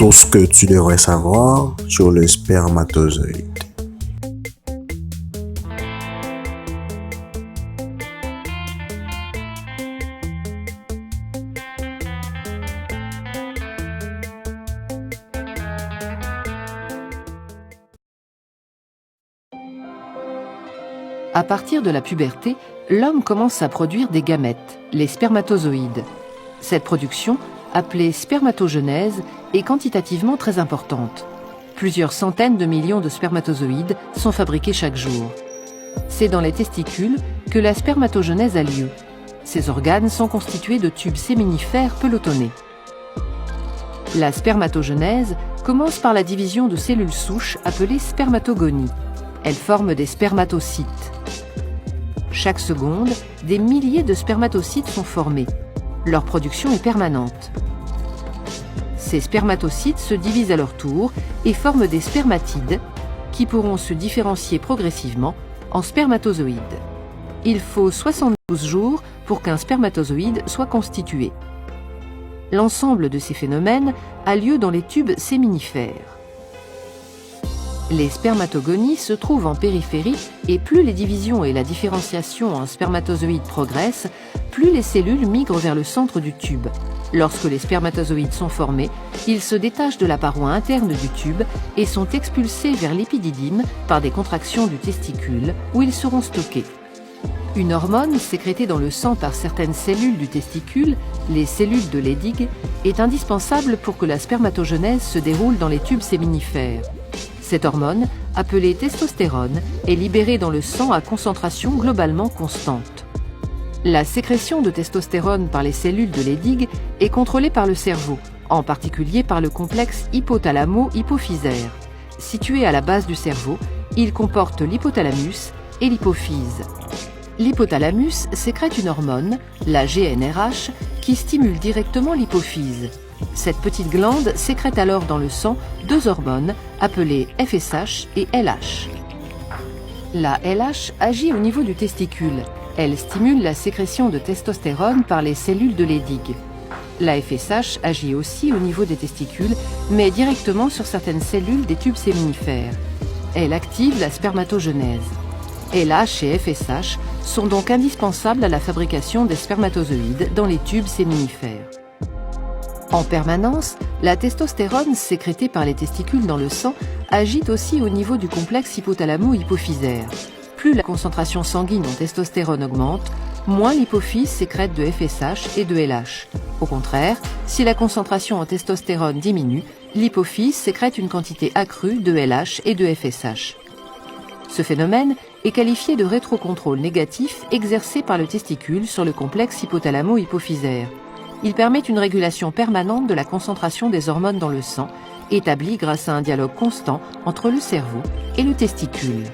Tout ce que tu devrais savoir sur le spermatozoïde. À partir de la puberté, l'homme commence à produire des gamètes, les spermatozoïdes. Cette production, appelée spermatogenèse, est quantitativement très importante. Plusieurs centaines de millions de spermatozoïdes sont fabriqués chaque jour. C'est dans les testicules que la spermatogenèse a lieu. Ces organes sont constitués de tubes séminifères pelotonnés. La spermatogenèse commence par la division de cellules souches appelées spermatogonies. Elles forment des spermatocytes. Chaque seconde, des milliers de spermatocytes sont formés. Leur production est permanente. Ces spermatocytes se divisent à leur tour et forment des spermatides qui pourront se différencier progressivement en spermatozoïdes. Il faut 72 jours pour qu'un spermatozoïde soit constitué. L'ensemble de ces phénomènes a lieu dans les tubes séminifères. Les spermatogonies se trouvent en périphérie et plus les divisions et la différenciation en spermatozoïdes progressent, plus les cellules migrent vers le centre du tube. Lorsque les spermatozoïdes sont formés, ils se détachent de la paroi interne du tube et sont expulsés vers l'épididyme par des contractions du testicule où ils seront stockés. Une hormone sécrétée dans le sang par certaines cellules du testicule, les cellules de Leydig, est indispensable pour que la spermatogenèse se déroule dans les tubes séminifères. Cette hormone, appelée testostérone, est libérée dans le sang à concentration globalement constante. La sécrétion de testostérone par les cellules de Leydig est contrôlée par le cerveau, en particulier par le complexe hypothalamo-hypophysaire. Situé à la base du cerveau, il comporte l'hypothalamus et l'hypophyse. L'hypothalamus sécrète une hormone, la GnRH, qui stimule directement l'hypophyse. Cette petite glande sécrète alors dans le sang deux hormones appelées FSH et LH. La LH agit au niveau du testicule. Elle stimule la sécrétion de testostérone par les cellules de Leydig. La FSH agit aussi au niveau des testicules, mais directement sur certaines cellules des tubes séminifères. Elle active la spermatogenèse. LH et FSH sont donc indispensables à la fabrication des spermatozoïdes dans les tubes séminifères. En permanence, la testostérone sécrétée par les testicules dans le sang agit aussi au niveau du complexe hypothalamo-hypophysaire. Plus la concentration sanguine en testostérone augmente, moins l'hypophyse sécrète de FSH et de LH. Au contraire, si la concentration en testostérone diminue, l'hypophyse sécrète une quantité accrue de LH et de FSH. Ce phénomène est qualifié de rétrocontrôle négatif exercé par le testicule sur le complexe hypothalamo-hypophysaire. Il permet une régulation permanente de la concentration des hormones dans le sang, établie grâce à un dialogue constant entre le cerveau et le testicule.